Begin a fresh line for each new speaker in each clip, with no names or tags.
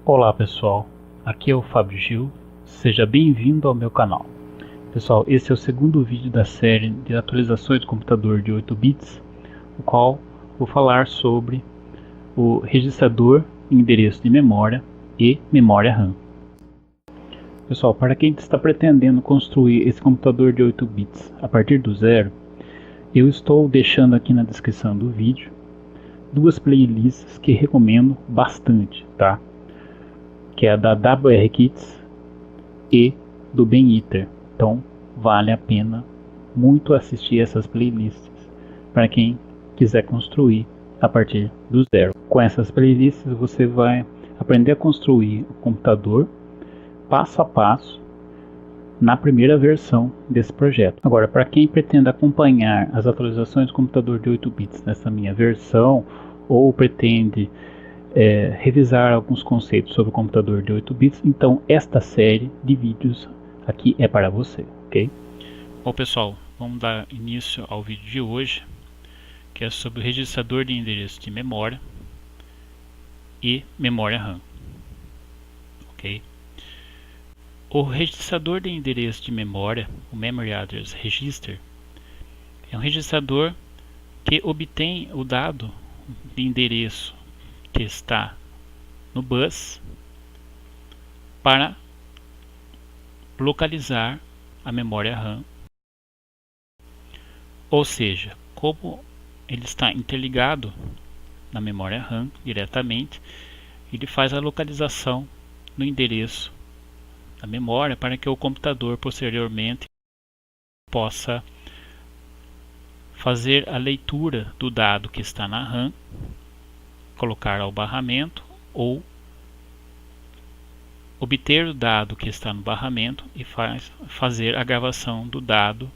Olá pessoal, aqui é o Fábio Gil, seja bem-vindo ao meu canal. Pessoal, esse é o segundo vídeo da série de atualizações do computador de 8 bits, o qual vou falar sobre o registrador, endereço de memória e memória RAM. Pessoal, para quem está pretendendo construir esse computador de 8 bits a partir do zero, eu estou deixando aqui na descrição do vídeo duas playlists que recomendo bastante, tá? Que é a da WRKits e do BenIter. Então vale a pena muito assistir essas playlists para quem quiser construir a partir do zero. Com essas playlists você vai aprender a construir o computador passo a passo na primeira versão desse projeto. Agora, para quem pretende acompanhar as atualizações do computador de 8 bits nessa minha versão ou pretende revisar alguns conceitos sobre o computador de 8 bits, então esta série de vídeos aqui é para você, ok? Bom pessoal, vamos dar início ao vídeo de hoje, que é sobre o registrador de endereço de memória e memória RAM, ok? O registrador de endereço de memória, o Memory Address Register, é um registrador que obtém o dado de endereço que está no bus para localizar a memória RAM. Ou seja, como ele está interligado na memória RAM diretamente, ele faz a localização no endereço da memória para que o computador posteriormente possa fazer a leitura do dado que está na RAM, colocar ao barramento ou obter o dado que está no barramento e fazer a gravação do dado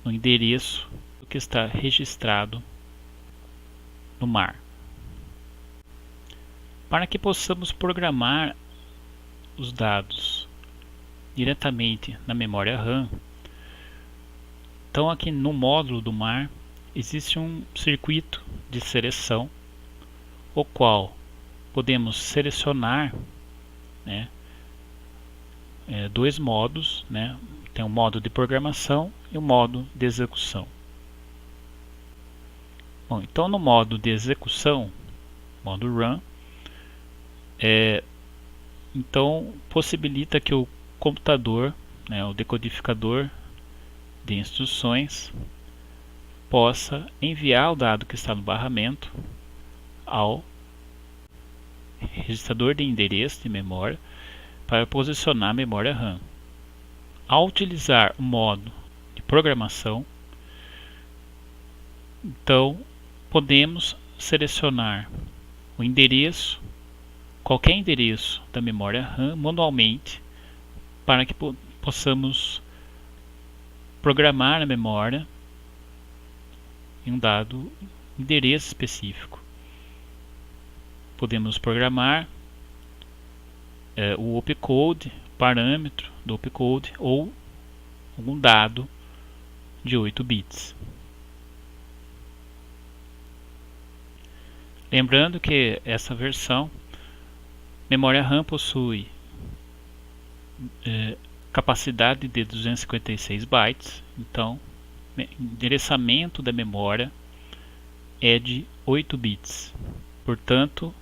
no endereço que está registrado no MAR. Para que possamos programar os dados diretamente na memória RAM, então aqui no módulo do MAR existe um circuito de seleção, o qual podemos selecionar, né, dois modos, né? Tem o modo de programação e o modo de execução. Bom, então no modo de execução, modo Run, então possibilita que o computador, né, o decodificador de instruções, possa enviar o dado que está no barramento ao registrador de endereço de memória para posicionar a memória RAM. Ao utilizar o modo de programação, então podemos selecionar o endereço, qualquer endereço da memória RAM manualmente, para que possamos programar a memória em um dado endereço específico. Podemos programar o opcode, parâmetro do opcode ou algum dado de 8 bits. Lembrando que essa versão memória RAM possui capacidade de 256 bytes, então o endereçamento da memória é de 8 bits. Portanto,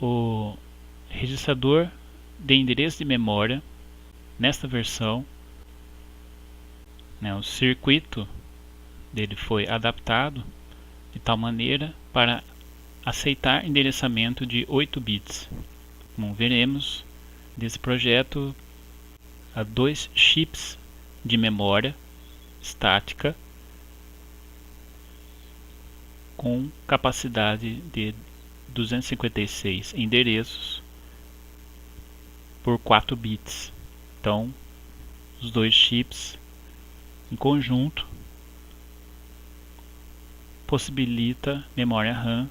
o registrador de endereço de memória nesta versão, né, o circuito dele foi adaptado de tal maneira para aceitar endereçamento de 8 bits. Como veremos, desse projeto há 2 chips de memória estática com capacidade de 256 endereços por 4 bits. Então, os 2 chips em conjunto possibilita memória RAM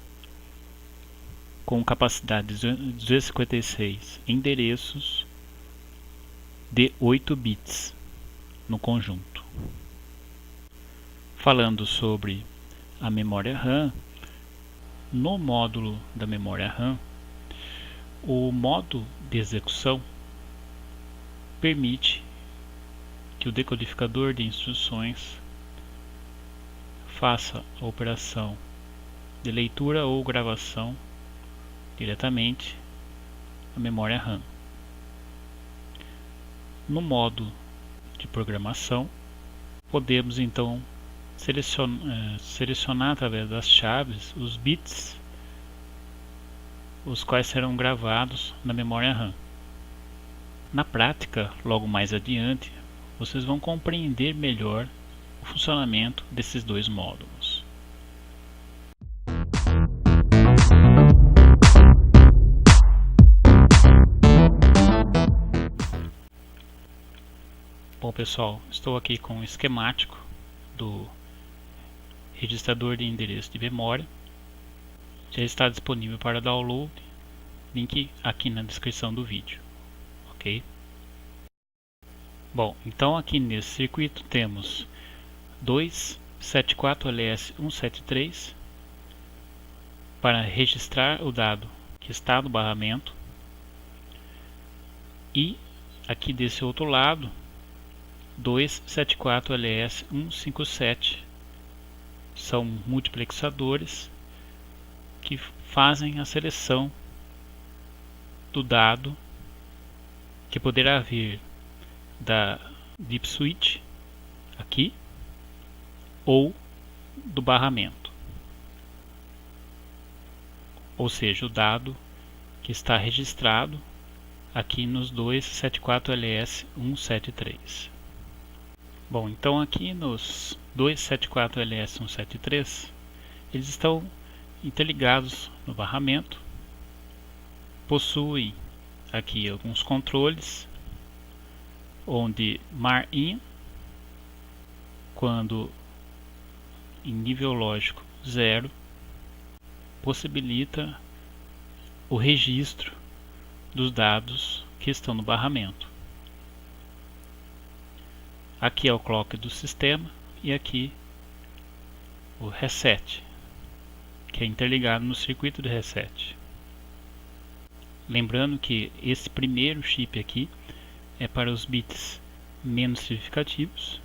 com capacidade de 256 endereços de 8 bits no conjunto. Falando sobre a memória RAM, no módulo da memória RAM O modo de execução permite que o decodificador de instruções faça a operação de leitura ou gravação diretamente na memória RAM. No modo de programação, podemos então selecionar através das chaves os bits os quais serão gravados na memória RAM. Na prática, logo mais adiante, vocês vão compreender melhor o funcionamento desses dois módulos. Bom pessoal, estou aqui com o esquemático do registrador de endereço de memória. Já está disponível para download, link aqui na descrição do vídeo, ok? Bom, então aqui nesse circuito temos dois 74LS173 para registrar o dado que está no barramento, e aqui desse outro lado dois 74LS157, são multiplexadores que fazem a seleção do dado que poderá vir da Deep Switch aqui ou do barramento, ou seja, o dado que está registrado aqui nos dois 74LS173. Bom, então aqui nos dois 74LS173 eles estão interligados no barramento, possuem aqui alguns controles, onde MAR-IN, quando em nível lógico 0, possibilita o registro dos dados que estão no barramento. Aqui é o clock do sistema e aqui o reset, que é interligado no circuito de reset. Lembrando que esse primeiro chip aqui é para os bits menos significativos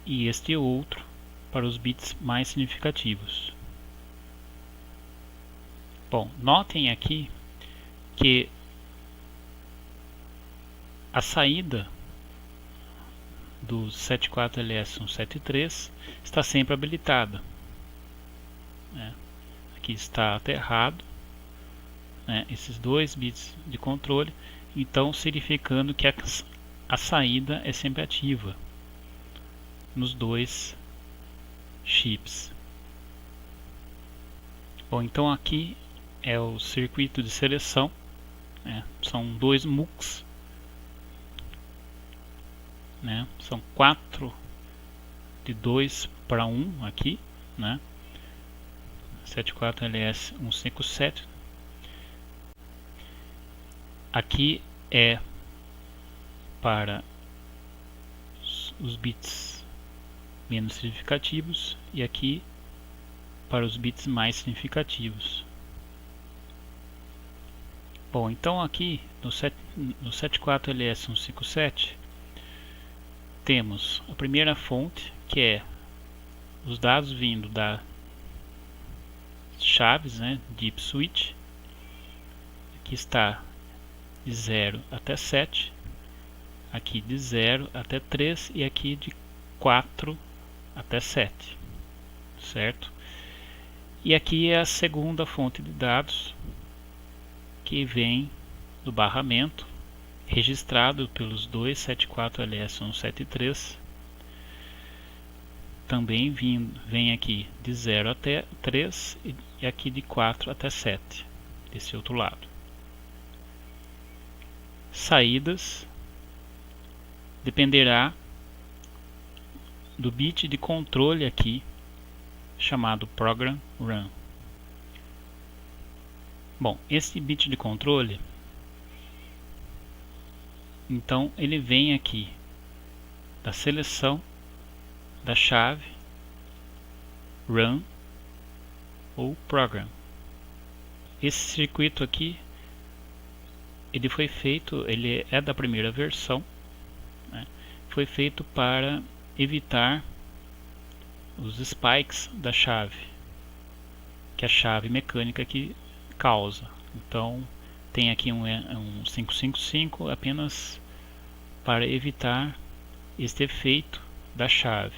e este outro para os bits mais significativos. Bom, notem aqui que a saída do 74LS173 está sempre habilitada. Aqui está aterrado, esses dois bits de controle, então significando que a saída é sempre ativa nos dois chips. Bom, então aqui é o circuito de seleção, são dois MUX, são 4 de 2 para 1 aqui, 74LS157. Aqui é para os bits menos significativos e aqui para os bits mais significativos. Bom, então aqui no 74LS157 temos a primeira fonte, que é os dados vindo da chaves, Deep Switch. Aqui está de 0 até 7, aqui de 0 até 3 e aqui de 4 até 7, certo? E aqui é a segunda fonte de dados, que vem do barramento, registrado pelos dois 74LS173. Também vem aqui de 0 até 3 e aqui de 4 até 7, desse outro lado. Saídas dependerá do bit de controle aqui, chamado Program Run. Bom, esse bit de controle, então ele vem aqui da seleção da chave Run ou Program. esse circuito aqui, ele foi feito, ele é da primeira versão, né? Foi feito para evitar os spikes da chave, que é a chave mecânica que causa. Então tem aqui um 555 apenas para evitar este efeito da chave.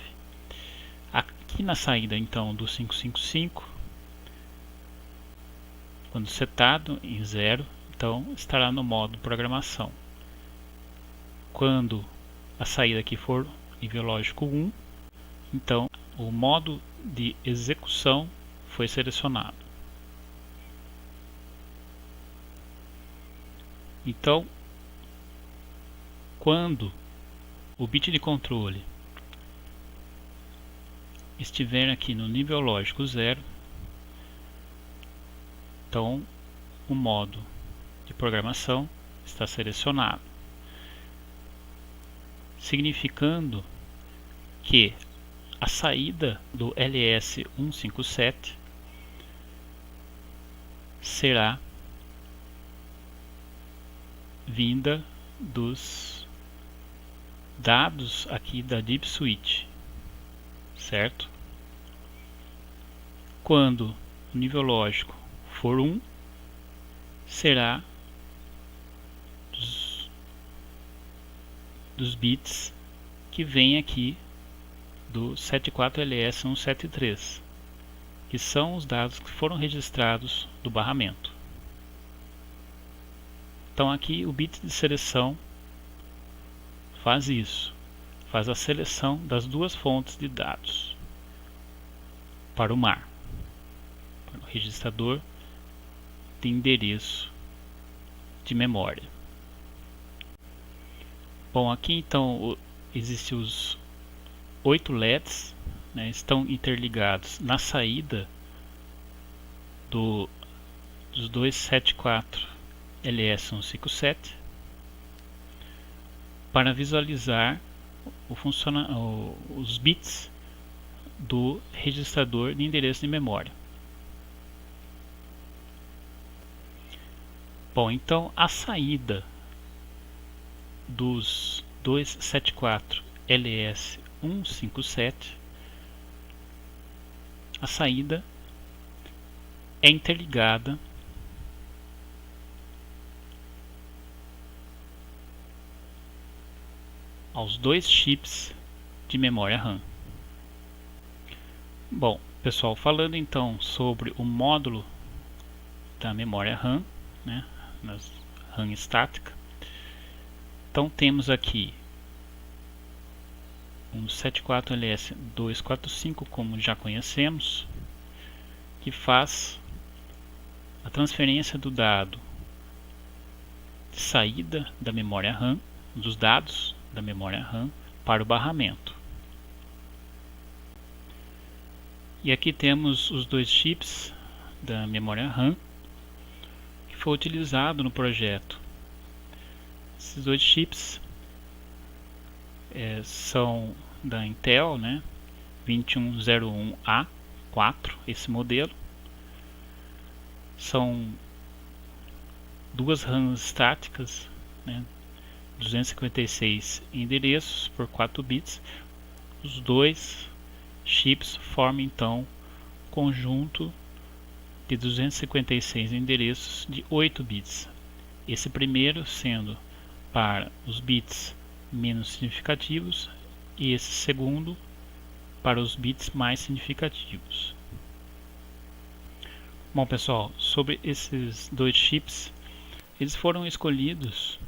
Aqui na saída então do 555, quando setado em 0, então estará no modo programação. Quando a saída aqui for nível lógico 1, então o modo de execução foi selecionado. Então, quando o bit de controle estiver aqui no nível lógico 0, então o modo de programação está selecionado, significando que a saída do LS157 será vinda dos dados aqui da Deep Switch, certo? Quando o nível lógico for 1, será dos bits que vem aqui do 74LS173, que são os dados que foram registrados do barramento. Então aqui o bit de seleção faz isso, faz a seleção das duas fontes de dados para o MAR, para o registrador de endereço de memória. Bom, aqui então existem os 8 LEDs, né, estão interligados na saída dos 274 LS157 para visualizar os bits do registrador de endereço de memória. Bom, então a saída dos 274 LS157, a saída é interligada aos dois chips de memória RAM. Bom, pessoal, falando então sobre o módulo da memória RAM, né, nas RAM estática, então temos aqui um 74LS245, como já conhecemos, que faz a transferência do dado de saída da memória RAM, dos dados da memória RAM para o barramento. E aqui temos os dois chips da memória RAM que foi utilizado no projeto. Esses dois chips são da Intel, né, 2101A4, esse modelo. São duas RAMs estáticas, né, 256 endereços por 4 bits. Os dois chips formam então um conjunto de 256 endereços de 8 bits. Esse primeiro sendo para os bits menos significativos e esse segundo para os bits mais significativos. Bom, pessoal, sobre esses dois chips, eles foram escolhidos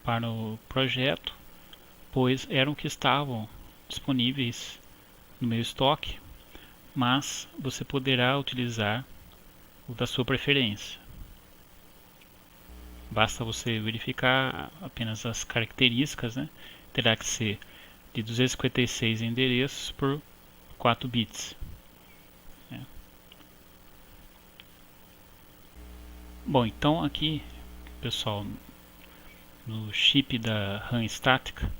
para o projeto, pois eram que estavam disponíveis no meu estoque, mas você poderá utilizar o da sua preferência. Basta você verificar apenas as características, né? Terá que ser de 256 endereços por 4 bits. Bom, então aqui, pessoal, no chip da RAM estática,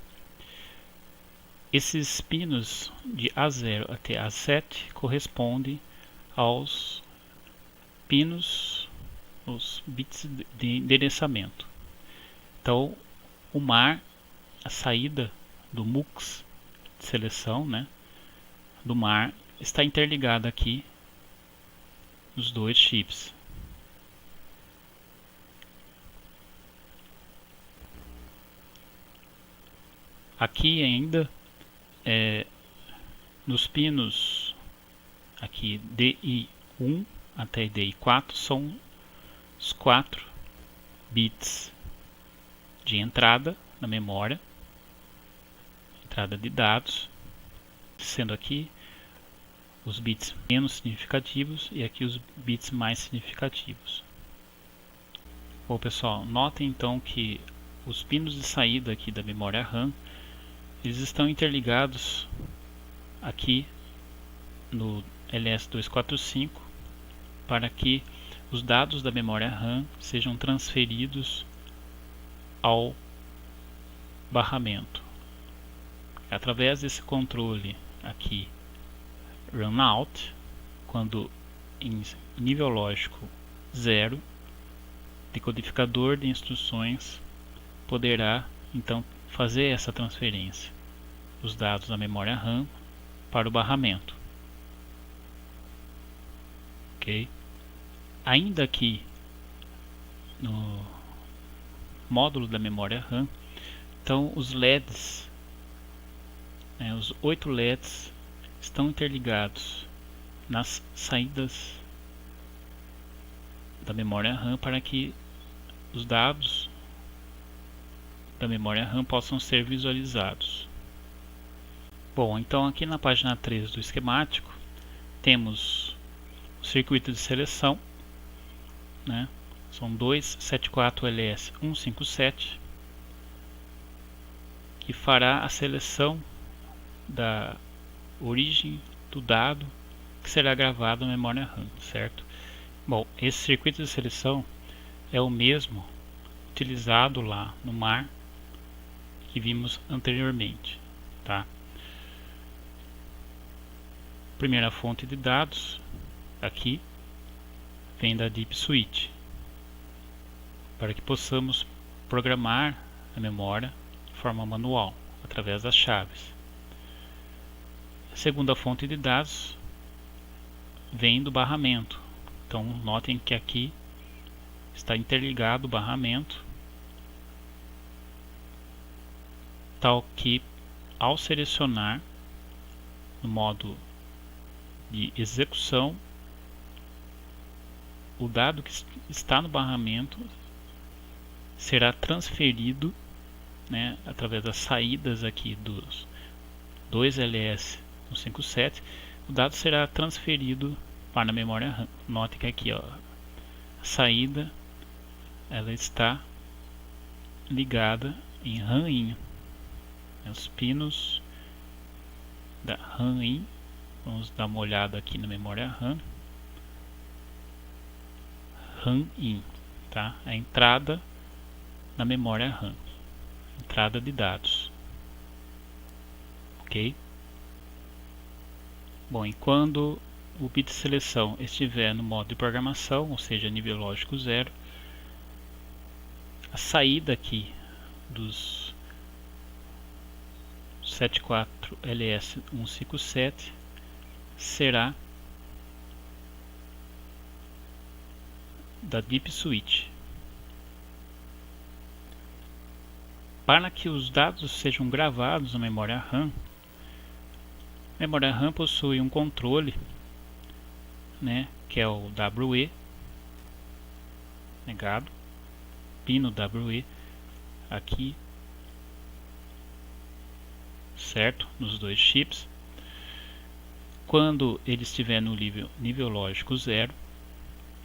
esses pinos de A0 até A7 correspondem aos pinos os bits de endereçamento. Então, o MAR, a saída do MUX de seleção, né, do MAR, está interligada aqui nos dois chips. Aqui ainda nos pinos aqui DI1 até DI4 são os 4 bits de entrada na memória, entrada de dados, sendo aqui os bits menos significativos e aqui os bits mais significativos. Bom, pessoal, notem então que os pinos de saída aqui da memória RAM, eles estão interligados aqui no LS245 para que os dados da memória RAM sejam transferidos ao barramento. Através desse controle aqui, runout, quando em nível lógico 0, decodificador de instruções poderá então fazer essa transferência dos dados da memória RAM para o barramento. Ok? Ainda aqui no módulo da memória RAM, então os LEDs, os 8 LEDs estão interligados nas saídas da memória RAM para que os dados da memória RAM possam ser visualizados. Bom, então aqui na página 3 do esquemático temos o circuito de seleção, né? São dois 74LS157 que fará a seleção da origem do dado que será gravado na memória RAM, certo? Bom, esse circuito de seleção é o mesmo utilizado lá no MAR que vimos anteriormente, tá? Primeira fonte de dados aqui vem da Deep Switch, para que possamos programar a memória de forma manual através das chaves. A segunda fonte de dados vem do barramento. Então notem que aqui está interligado o barramento, tal que ao selecionar no modo de execução, o dado que está no barramento será transferido, né, através das saídas aqui dos 2 LS157, o dado será transferido para a memória RAM. Note que aqui, ó, a saída ela está ligada em RAM-in. Os pinos da RAM-in, vamos dar uma olhada aqui na memória RAM. RAM-in, tá? A entrada na memória RAM, entrada de dados, ok? Bom, e quando o bit de seleção estiver no modo de programação, ou seja, nível lógico 0, a saída aqui dos 74LS157 será da Deep Switch. Para que os dados sejam gravados na memória RAM, a memória RAM possui um controle, né, que é o WE, negado, pino WE aqui, certo, nos dois chips. Quando ele estiver no nível lógico 0,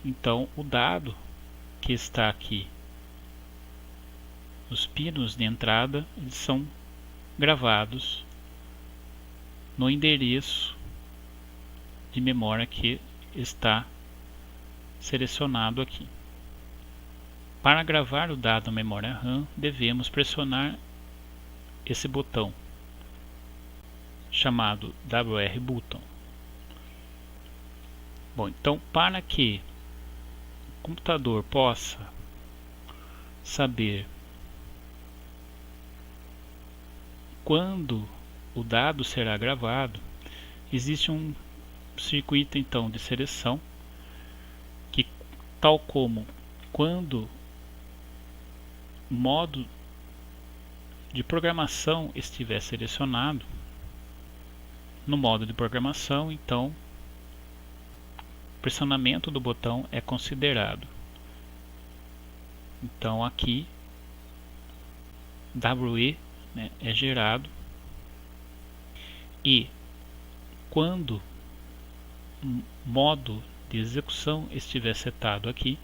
então o dado que está aqui nos pinos de entrada, eles são gravados no endereço de memória que está selecionado aqui. Para gravar o dado na memória RAM, devemos pressionar esse botão chamado WR Button. Bom, então para que computador possa saber quando o dado será gravado, existe um circuito então de seleção que, tal como quando o modo de programação estiver selecionado, no modo de programação, então o pressionamento do botão é considerado. Então aqui WE, né, é gerado, e quando o modo de execução estiver setado aqui,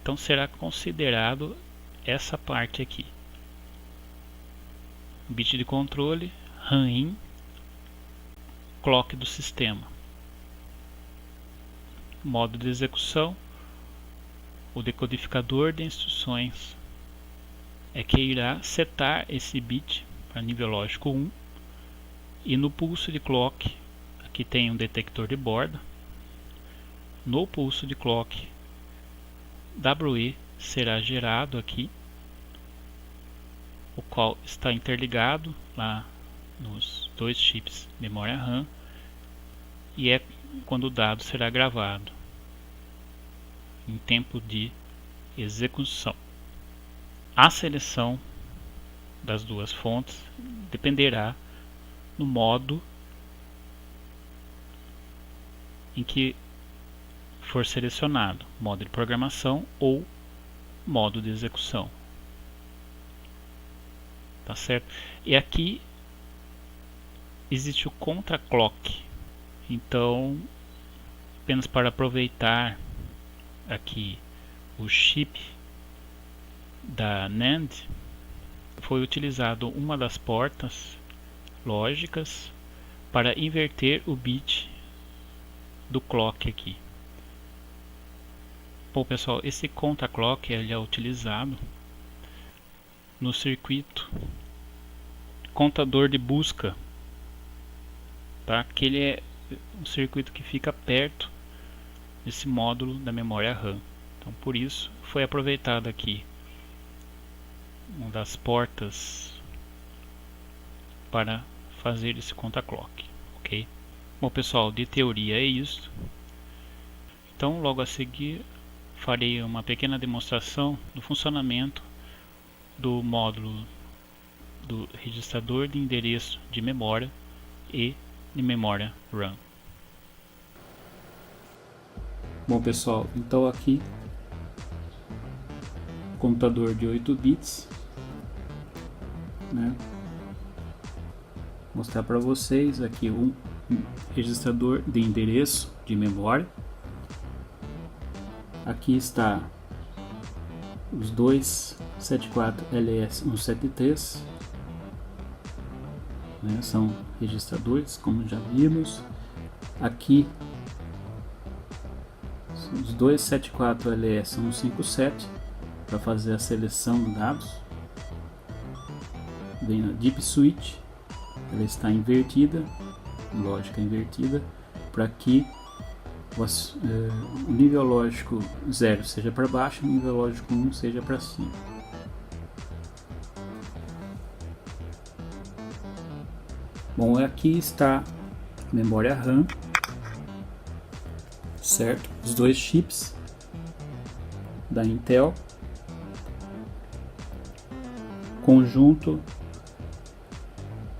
então será considerado essa parte aqui. Bit de controle, RAM in, clock do sistema. Modo de execução, o decodificador de instruções é que irá setar esse bit para nível lógico 1, e no pulso de clock, aqui tem um detector de borda, no pulso de clock WE será gerado aqui, o qual está interligado lá nos dois chips memória RAM, e é quando o dado será gravado em tempo de execução. A seleção das duas fontes dependerá no modo em que for selecionado, modo de programação ou modo de execução. Tá certo? E aqui existe o contra clock. Então, apenas para aproveitar aqui o chip da NAND, foi utilizado uma das portas lógicas para inverter o bit do clock aqui. Bom, pessoal, esse contra clock ele é utilizado no circuito contador de busca, tá? Que ele é um circuito que fica perto desse módulo da memória RAM. Então, por isso foi aproveitado aqui uma das portas para fazer esse contra clock, ok? Bom, pessoal, de teoria é isso. Então, logo a seguir farei uma pequena demonstração do funcionamento do módulo do registrador de endereço de memória e de memória RAM. Bom, pessoal, então aqui computador de 8 bits, né? Mostrar para vocês aqui um registrador de endereço de memória. Aqui está os dois 74LS173, né? São registradores, como já vimos. Aqui os dois 74LS157 para fazer a seleção de dados. Vem a Deep Switch, ela está invertida, lógica invertida, para que o nível lógico 0 seja para baixo, o nível lógico 1 seja para cima. Bom, aqui está a memória RAM, certo? Os dois chips da Intel, conjunto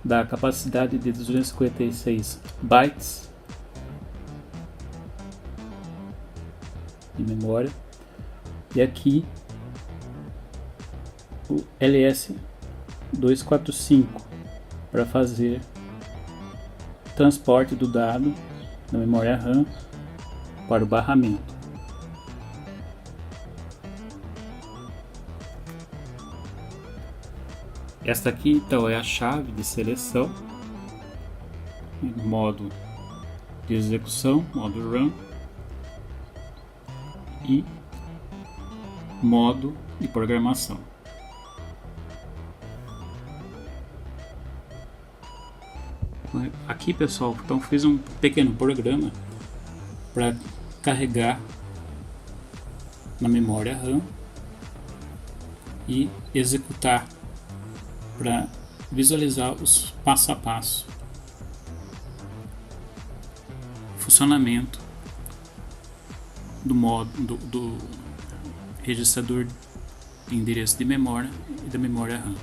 da capacidade de 256 bytes de memória, e aqui o LS245 para fazer transporte do dado da memória RAM para o barramento. Esta aqui então é a chave de seleção, modo de execução, modo RAM, e modo de programação. Aqui, pessoal, então fiz um pequeno programa para carregar na memória RAM e executar para visualizar os passo a passo, funcionamento do registrador de endereço de memória e da memória RAM.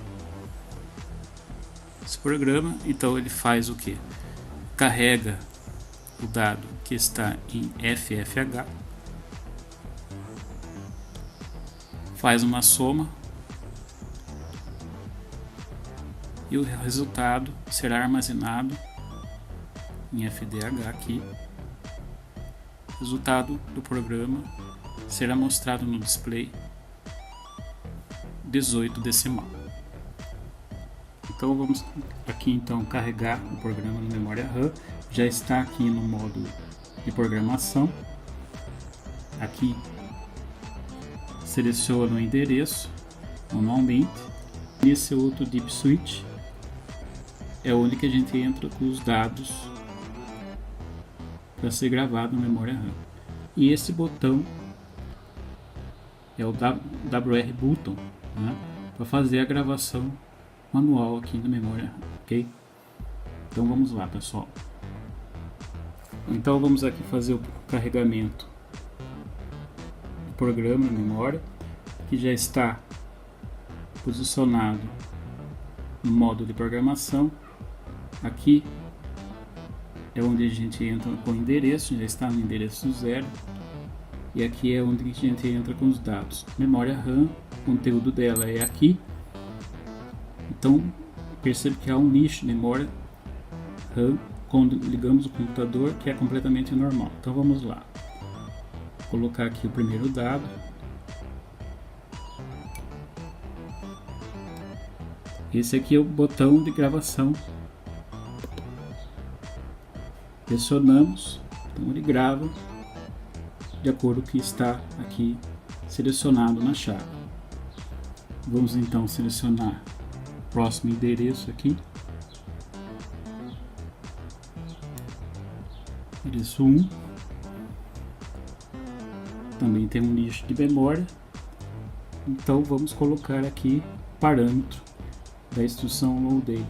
Esse programa, então, ele faz o que? Carrega o dado que está em FFH, faz uma soma e o resultado será armazenado em FDH aqui. O resultado do programa será mostrado no display 18 decimal. Então vamos aqui então carregar o programa na memória RAM. Já está aqui no modo de programação. Aqui seleciono o endereço manualmente. Esse outro Deep Switch é onde que a gente entra com os dados para ser gravado na memória RAM. E esse botão é o WR Button, né, para fazer a gravação manual aqui na memória RAM, ok? Então vamos lá, pessoal. Então vamos aqui fazer o carregamento do programa na memória, que já está posicionado no modo de programação. Aqui é onde a gente entra com o endereço, já está no endereço 0. E aqui é onde a gente entra com os dados. Memória RAM, o conteúdo dela é aqui. Então percebe que há um nicho de memória RAM quando ligamos o computador, que é completamente normal. Então vamos lá. Vou colocar aqui o primeiro dado. Esse aqui é o botão de gravação. Pressionamos, então ele grava de acordo com o que está aqui selecionado na chave. Vamos então selecionar o próximo endereço aqui. Endereço 1. Também tem um nicho de memória. Então vamos colocar aqui o parâmetro da instrução load.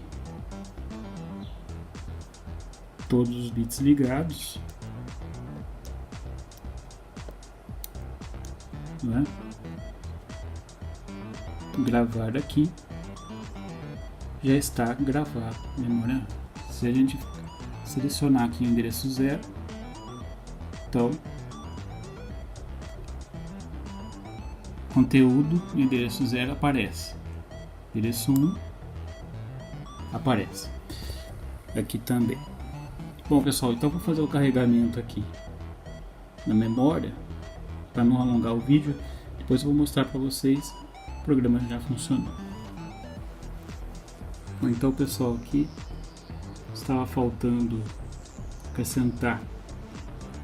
Todos os bits ligados, né? Gravar aqui, já está gravado memória. Se a gente selecionar aqui o endereço 0, então conteúdo do endereço 0 aparece, endereço 1 aparece aqui também. Bom, pessoal, então vou fazer o carregamento aqui na memória para não alongar o vídeo. Depois eu vou mostrar para vocês o programa já funcionando. Bom, então, pessoal, aqui estava faltando acrescentar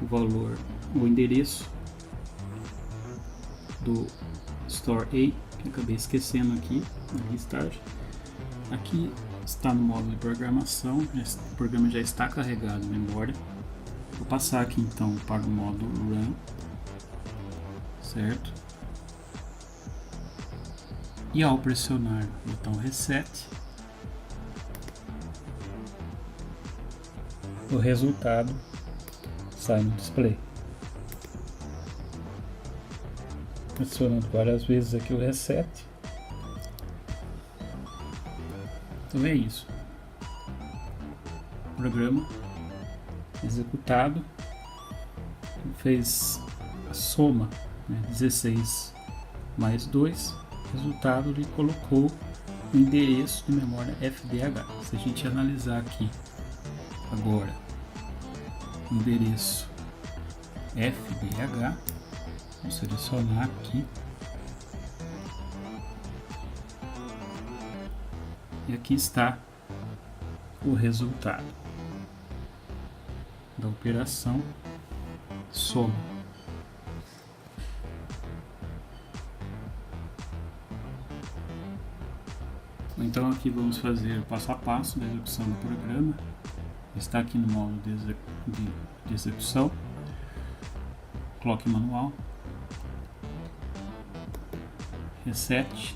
o valor, o endereço do Store A, que acabei esquecendo aqui no Restart. Aqui está no modo de programação, o programa já está carregado na memória. Vou passar aqui então para o modo Run, certo? E ao pressionar o botão Reset, o resultado sai no display. Pressionando várias vezes aqui o Reset. Então é isso. O programa executado fez a soma, né, 16 mais 2. Resultado, ele colocou o endereço de memória FDH. Se a gente analisar aqui agora o endereço FDH, vou selecionar aqui. E aqui está o resultado da operação soma. Então aqui vamos fazer o passo a passo da execução do programa. Está aqui no modo de execução. Clock manual. reset.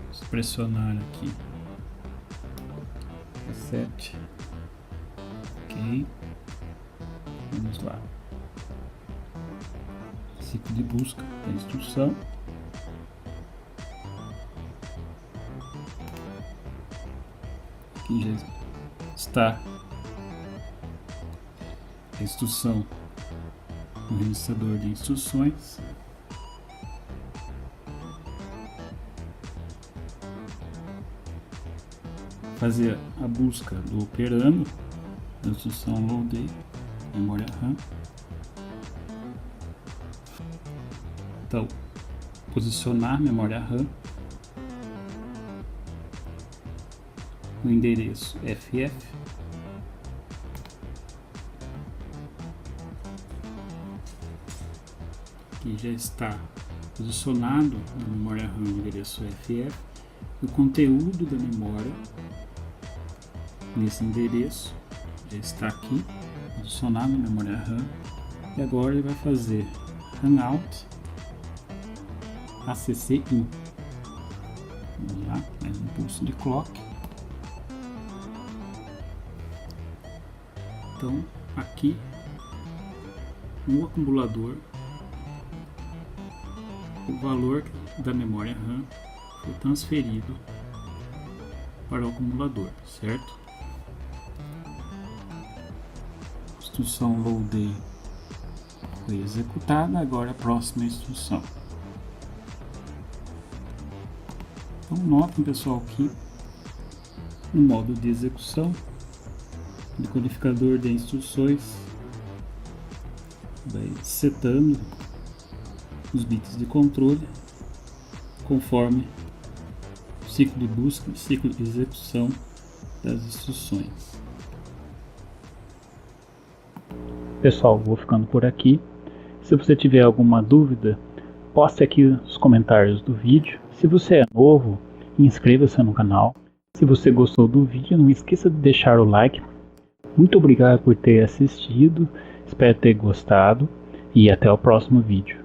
Vamos pressionar aqui. Reset. Ok. Vamos lá. Ciclo de busca da instrução. Aqui já está a instrução no registrador de instruções. Fazer a busca do operando da instrução load memória RAM. Então, posicionar memória RAM no endereço FF. Que já está posicionado na memória RAM no endereço FF. O conteúdo da memória nesse endereço já está aqui posicionado na memória RAM. E agora ele vai fazer RAM out ACC in. Vamos lá, mais um pulso de clock. Então aqui no acumulador o valor da memória RAM foi transferido para o acumulador, certo? A instrução load foi executada, agora a próxima instrução. Então notem, pessoal, que no modo de execução do codificador de instruções vai setando os bits de controle conforme o ciclo de busca e ciclo de execução das instruções. Pessoal, vou ficando por aqui. Se você tiver alguma dúvida, poste aqui nos comentários do vídeo. Se você é novo, inscreva-se no canal. Se você gostou do vídeo, não esqueça de deixar o like. Muito obrigado por ter assistido, espero ter gostado e até o próximo vídeo.